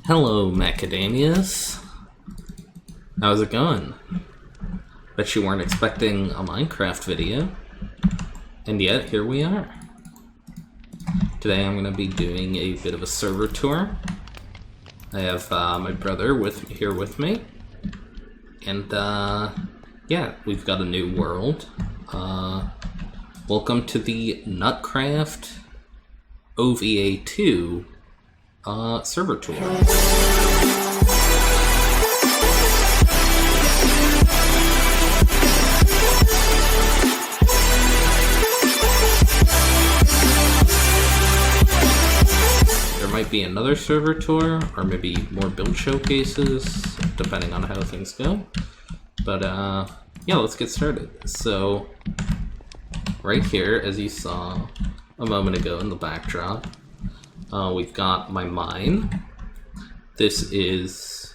Hello, macadamias. How's it going? Bet you weren't expecting a Minecraft video, and yet here we are. Today I'm going to be doing a bit of a server tour. I have my brother here with me, and yeah, we've got a new world. Welcome to the Nutcraft OVA 2 server tour. There might be another server tour, or maybe more build showcases, depending on how things go. But yeah, let's get started. So, right here, as you saw a moment ago in the backdrop, we've got my mine. This is,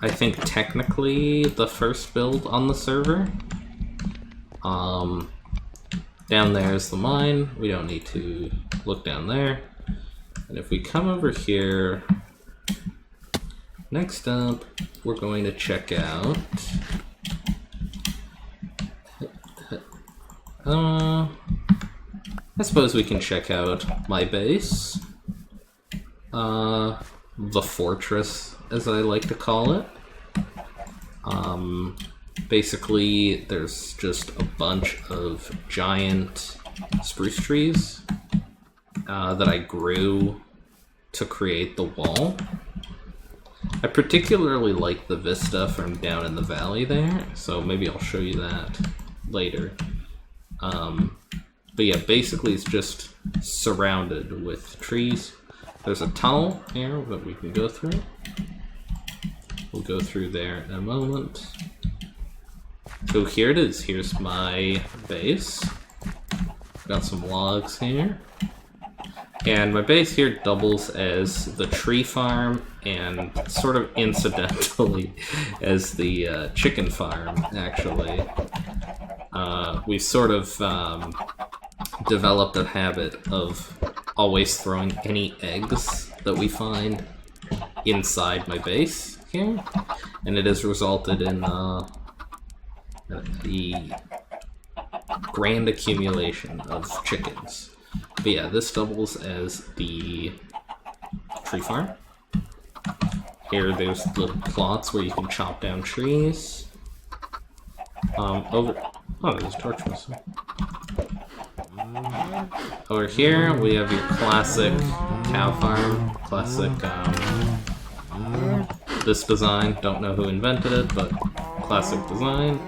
I think, technically the first build on the server. Down there is the mine. We don't need to look down there. And if we come over here, next up, we're going to check out I suppose we can check out my base. The fortress, as I like to call it. Basically, there's just a bunch of giant spruce trees that I grew to create the wall. I particularly like the vista from down in the valley there, so maybe I'll show you that later. But yeah, basically it's just surrounded with trees. There's a tunnel here that we can go through. We'll go through there in a moment. So here it is. Here's my base. Got some logs here. And my base here doubles as the tree farm and sort of incidentally as the chicken farm, actually. We've sort of developed a habit of always throwing any eggs that we find inside my base here, and it has resulted in the grand accumulation of chickens. But yeah, this doubles as the tree farm. Here there's little plots where you can chop down trees. Oh, there's a torch missing. Over here, we have your classic cow farm. Classic, this design. Don't know who invented it, but classic design.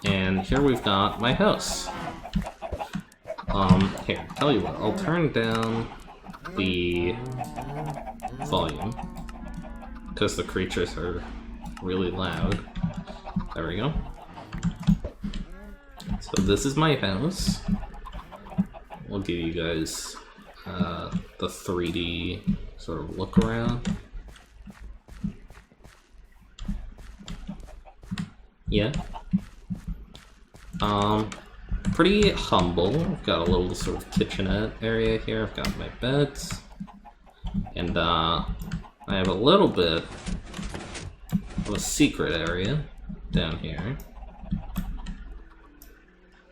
And here we've got my house. Here, tell you what, I'll turn down the volume, because the creatures are really loud. There we go. So this is my house. We'll give you guys the 3D sort of look around. Yeah. Pretty humble. I've got a little sort of kitchenette area here. I've got my beds. And I have a little bit of a secret area down here.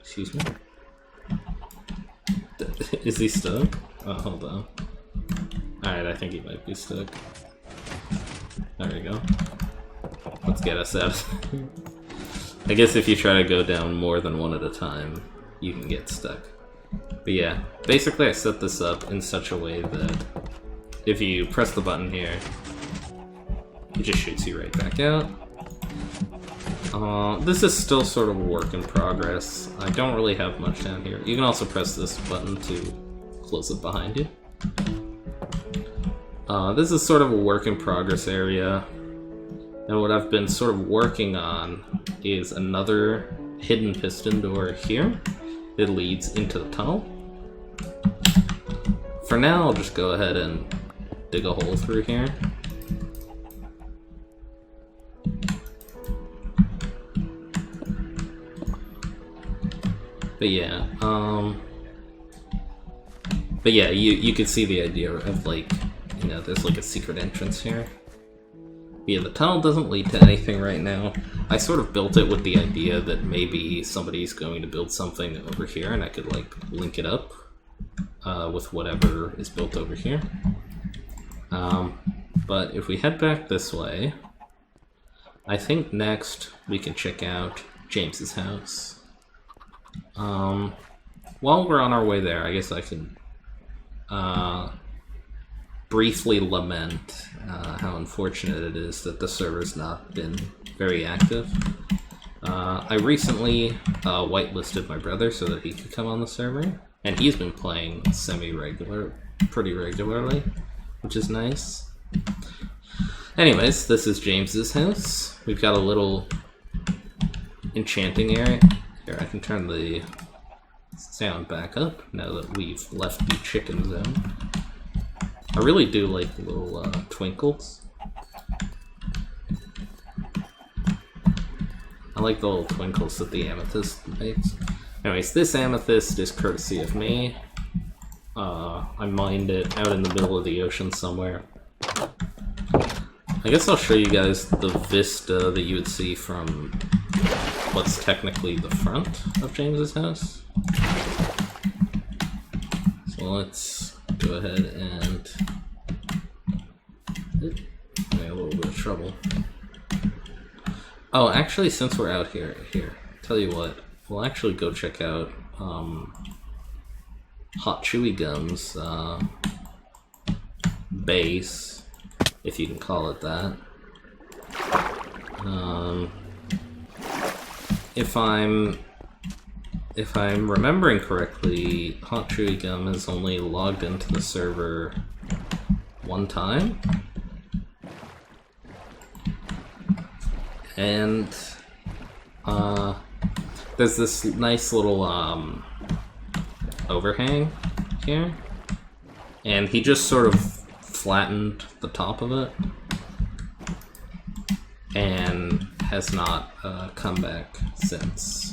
Excuse me. Is he stuck? Oh, hold on. Alright, I think he might be stuck. There we go. Let's get us out. I guess if you try to go down more than one at a time, you can get stuck. But yeah, basically I set this up in such a way that if you press the button here, it just shoots you right back out. This is still sort of a work in progress. I don't really have much down here. You can also press this button to close it behind you. This is sort of a work in progress area. And what I've been sort of working on is another hidden piston door here. It leads into the tunnel. For now, I'll just go ahead and dig a hole through here. But yeah, you can see the idea of like you know, there's like a secret entrance here. Yeah, the tunnel doesn't lead to anything right now. I sort of built it with the idea that maybe somebody's going to build something over here and I could like link it up with whatever is built over here. But if we head back this way, I think next we can check out James's house. While we're on our way there, I guess I can briefly lament how unfortunate it is that the server's not been very active. I recently whitelisted my brother so that he could come on the server, and he's been playing pretty regularly, which is nice. Anyways, this is James's house. We've got a little enchanting area. Here, I can turn the sound back up now that we've left the chicken zone. I really do like the little twinkles. I like the little twinkles that the amethyst makes. Anyways, this amethyst is courtesy of me. I mined it out in the middle of the ocean somewhere. I guess I'll show you guys the vista that you would see from what's technically the front of James's house. So let's go ahead and... I'm in a little bit of trouble. Oh, actually, since we're out here, tell you what, we'll actually go check out Hot Chewy Gum's base, if you can call it that. If I'm remembering correctly, Hot Chewy Gum has only logged into the server one time. And there's this nice little overhang here, and he just sort of flattened the top of it and has not come back since.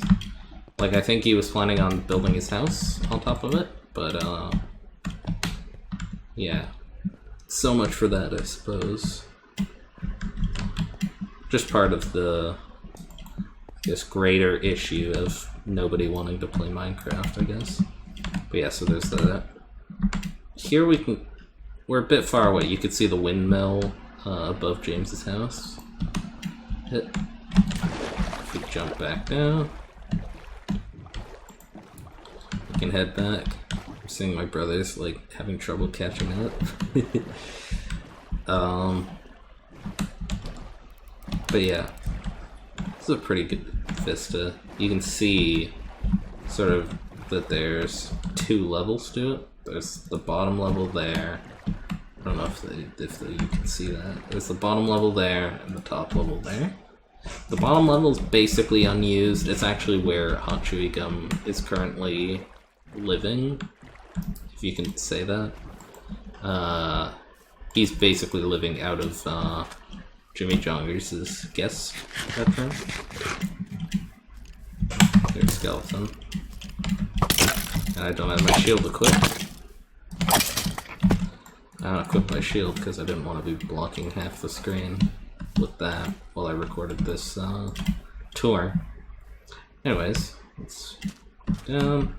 Like, I think he was planning on building his house on top of it, but yeah, so much for that, I suppose. Just part of the, I guess, greater issue of nobody wanting to play Minecraft, I guess. But yeah, so there's that. Here we're a bit far away. You can see the windmill above James's house. If we jump back down, we can head back. I'm seeing my brother's like having trouble catching up. But yeah, this is a pretty good vista. You can see sort of that there's two levels to it. There's the bottom level there. I don't know if you can see that. There's the bottom level there and the top level there. The bottom level is basically unused. It's actually where Hot Chewy Gum is currently living, if you can say that. He's basically living out of Jimmy Jongers' guest bedroom. There's a skeleton. And I don't have my shield equipped. I don't equip my shield because I didn't want to be blocking half the screen with that while I recorded this tour. Anyways, let's down.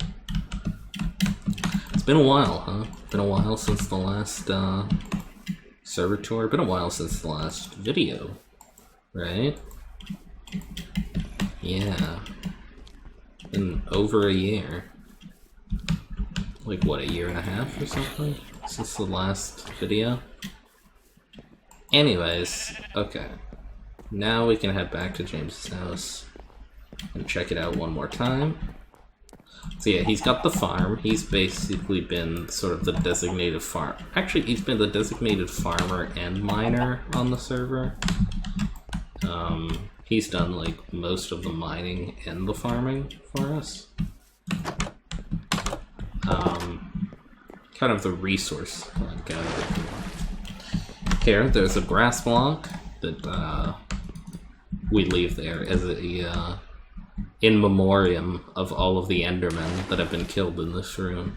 It's been a while, huh? Been a while since the last server tour. Been a while since the last video, right? Yeah. Been over a year. Like, what, a year and a half or something? Since the last video? Anyways, okay. Now we can head back to James's house and check it out one more time. So yeah, he's got the farm. He's basically been sort of the designated farm. Actually, he's been the designated farmer and miner on the server. He's done like most of the mining and the farming for us. Kind of the resource gathering. Here, there's a grass block that we leave there as a in memoriam of all of the Endermen that have been killed in this room.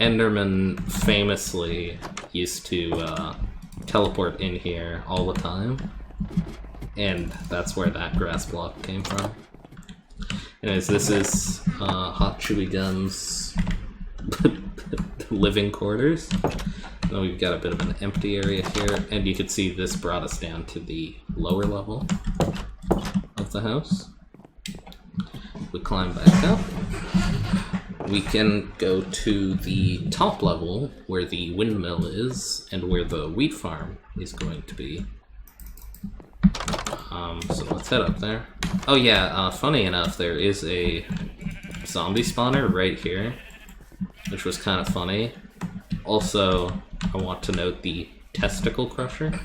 Enderman famously used to teleport in here all the time, and that's where that grass block came from. Anyways, this is Hot Chewy Gun's living quarters. Now we've got a bit of an empty area here, and you can see this brought us down to the lower level of the house. We climb back up. We can go to the top level where the windmill is and where the wheat farm is going to be. So let's head up there. Oh yeah, funny enough, there is a zombie spawner right here, which was kind of funny. Also, I want to note the testicle crusher.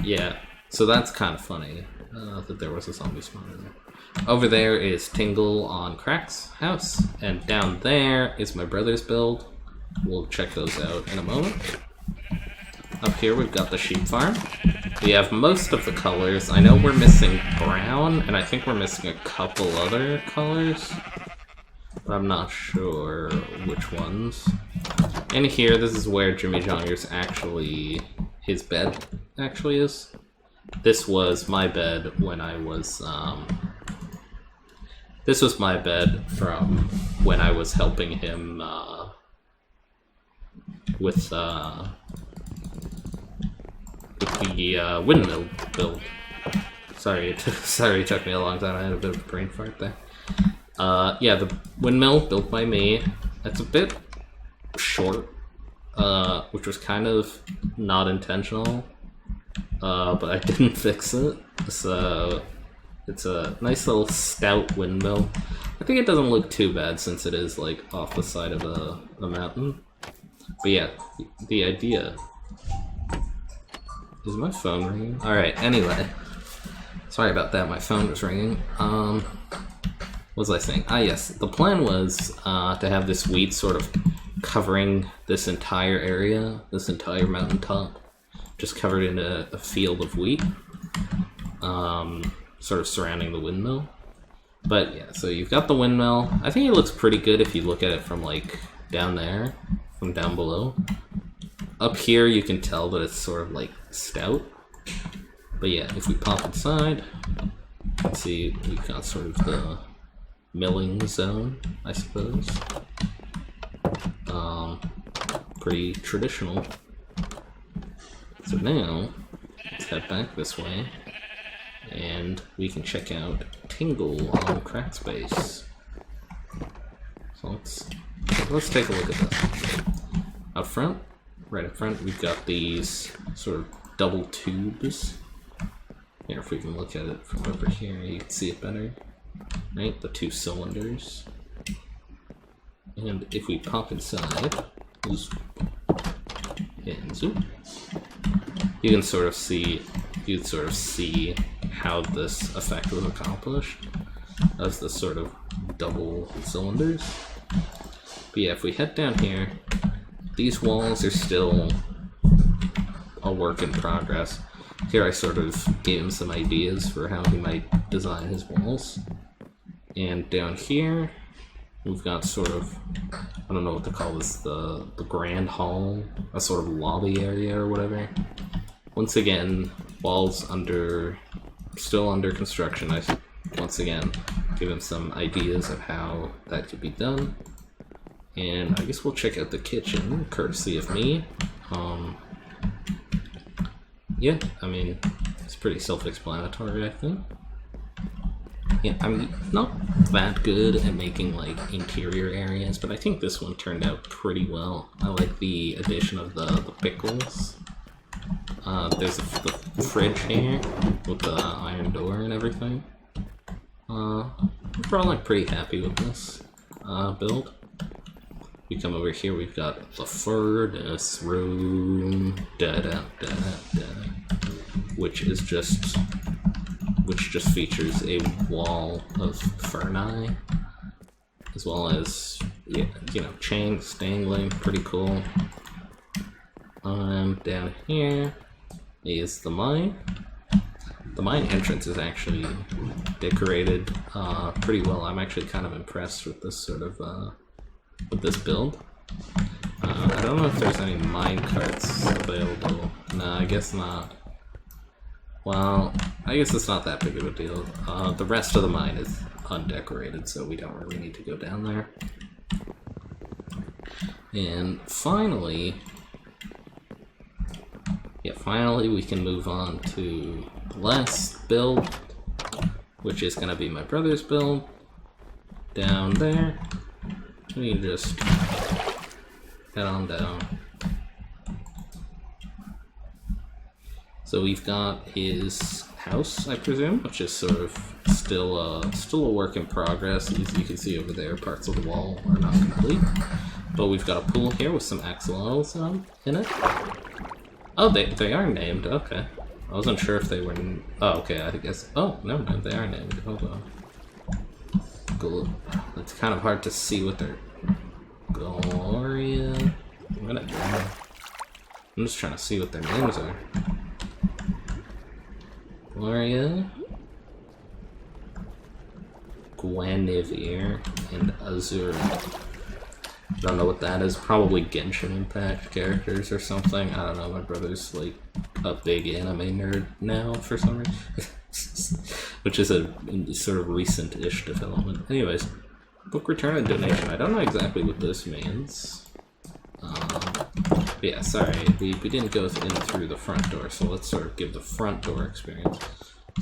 Yeah, so that's kind of funny that there was a zombie spawner there. Over there is Tingle on Crack's house, and down there is my brother's build. We'll check those out in a moment. Up here we've got the sheep farm. We have most of the colors. I know we're missing brown, and I think we're missing a couple other colors, but I'm not sure which ones. In here, this is where Jimmy Jonger's his bed actually is. This was my bed when I was, this was my bed from when I was helping him, with the windmill build. Sorry, it took me a long time. I had a bit of a brain fart there. Yeah, the windmill built by me. It's a bit short, which was kind of not intentional, but I didn't fix it. So it's a nice little stout windmill. I think it doesn't look too bad since it is like off the side of a mountain. But yeah, the idea. Is my phone ringing? Alright, anyway. Sorry about that, my phone was ringing. What was I saying? Ah yes, the plan was to have this wheat sort of covering this entire area, this entire mountaintop, just covered in a field of wheat, sort of surrounding the windmill. But yeah, so you've got the windmill. I think it looks pretty good if you look at it from like down there, from down below. Up here you can tell that it's sort of like stout. But yeah, if we pop inside, you can see we've got sort of the milling zone, I suppose. Pretty traditional. So now, let's head back this way, and we can check out Tingle on Crack Space. So let's take a look at that. Up front, right up front, we've got these sort of double tubes. Here, if we can look at it from over here, you can see it better. Right, the two cylinders. And if we pop inside, and zoom, you can sort of see how this effect was accomplished as the sort of double cylinders. But yeah, if we head down here, these walls are still a work in progress. Here I sort of gave him some ideas for how he might design his walls. And down here, we've got sort of, I don't know what to call this, the grand hall, a sort of lobby area or whatever. Once again, walls still under construction. I once again give him some ideas of how that could be done. And I guess we'll check out the kitchen, courtesy of me. Yeah, I mean, it's pretty self-explanatory, I think. Yeah, I'm not that good at making, like, interior areas, but I think this one turned out pretty well. I like the addition of the pickles. There's the fridge here with the iron door and everything. We're all, like, pretty happy with this build. We come over here, we've got the furnace room, which just features a wall of ferni, as well as, yeah, you know, chains dangling, pretty cool. Down here is the mine. the mine entrance is actually decorated pretty well. I'm actually kind of impressed with this sort of with this build. I don't know if there's any mine carts available. No, I guess not. Well, I guess it's not that big of a deal. The rest of the mine is undecorated, so we don't really need to go down there. And finally, we can move on to the last build, which is going to be my brother's build. Down there, we can just head on down. So we've got his house, I presume, which is sort of still a work in progress. As you can see over there, parts of the wall are not complete. But we've got a pool here with some axolotls in it. Oh, they are named. Okay, I wasn't sure if they were. Oh, okay. I guess. Oh, no, they are named. Hold on. Cool. It's kind of hard to see what they're. Gloria. I'm just trying to see what their names are. Gloria, Guinevere, and Azura. I don't know what that is. Probably Genshin Impact characters or something. I don't know. My brother's like a big anime nerd now for some reason, which is a sort of recent-ish development. Anyways, book return and donation. I don't know exactly what this means. But yeah, sorry, we didn't go in through the front door, so let's sort of give the front door experience.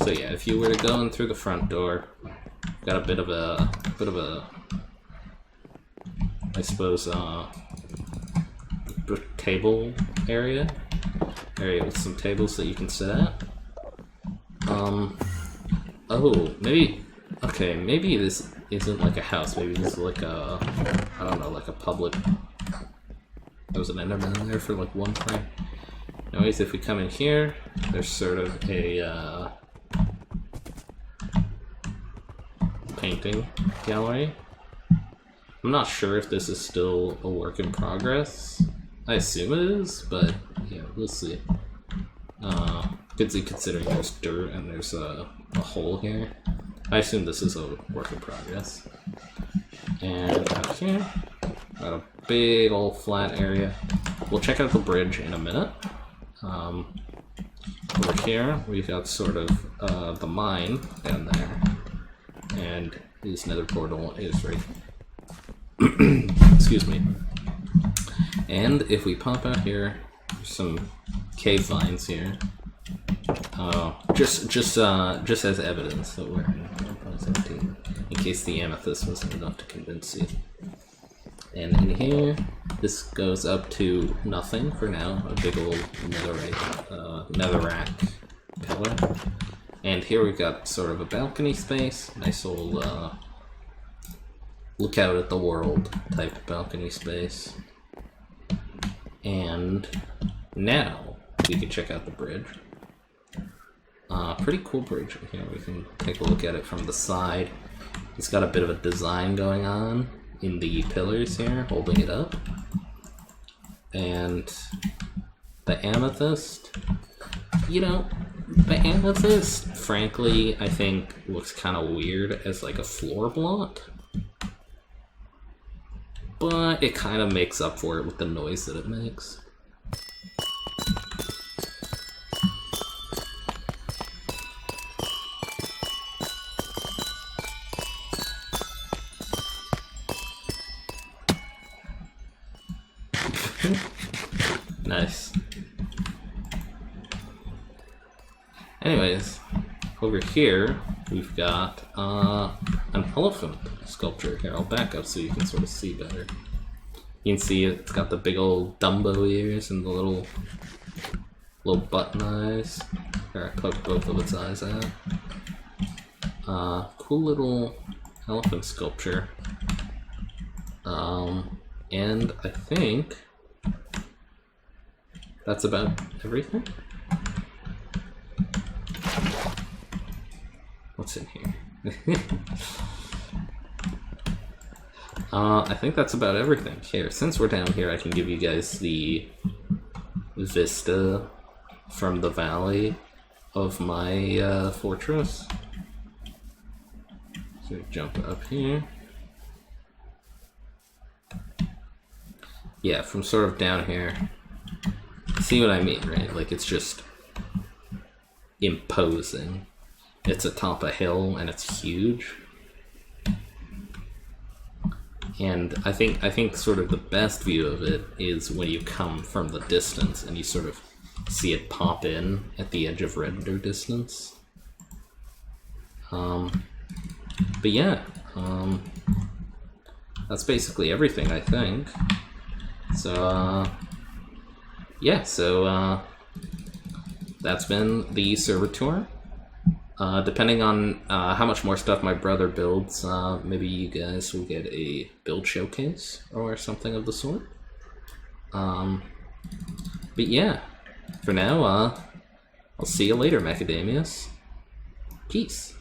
So yeah, if you were to go in through the front door, got a bit of a, I suppose, table area with some tables that you can sit at. Oh, maybe this isn't like a house. Maybe this is like a, I don't know, like a public. There was an Enderman in there for like one frame. Anyways, if we come in here, there's sort of a painting gallery. I'm not sure if this is still a work in progress. I assume it is, but yeah, we'll see. Considering there's dirt and there's a hole here, I assume this is a work in progress. And out here, got a big old flat area. We'll check out the bridge in a minute. Over here, we've got sort of the mine down there, and his nether portal is right. Excuse me. And if we pop out here, there's some cave vines here. Just as evidence that we're in 1.17, in case the amethyst wasn't enough to convince you. And in here, this goes up to nothing for now, a big old netherrack pillar. And here we've got sort of a balcony space, nice old look out at the world type balcony space. And now we can check out the bridge. Pretty cool bridge in here. We can take a look at it from the side. It's got a bit of a design going on in the pillars here, holding it up. And the amethyst, the amethyst, frankly, I think looks kind of weird as like a floor block. But it kind of makes up for it with the noise that it makes. Nice. Anyways, over here we've got an elephant sculpture. Here, I'll back up so you can sort of see better. You can see it's got the big old Dumbo ears and the little button eyes. Here, I poked both of its eyes out. Cool little elephant sculpture. And I think that's about everything. What's in here? I think that's about everything. Here, since we're down here, I can give you guys the vista from the valley of my fortress. So jump up here. Yeah, from sort of down here. See what I mean, right? Like, it's just imposing. It's atop a hill and it's huge. And I think sort of the best view of it is when you come from the distance and you sort of see it pop in at the edge of render distance. But yeah, that's basically everything, I think. So, yeah, so that's been the server tour. Depending on how much more stuff my brother builds, maybe you guys will get a build showcase or something of the sort. But yeah, for now, I'll see you later, Macadamias. Peace.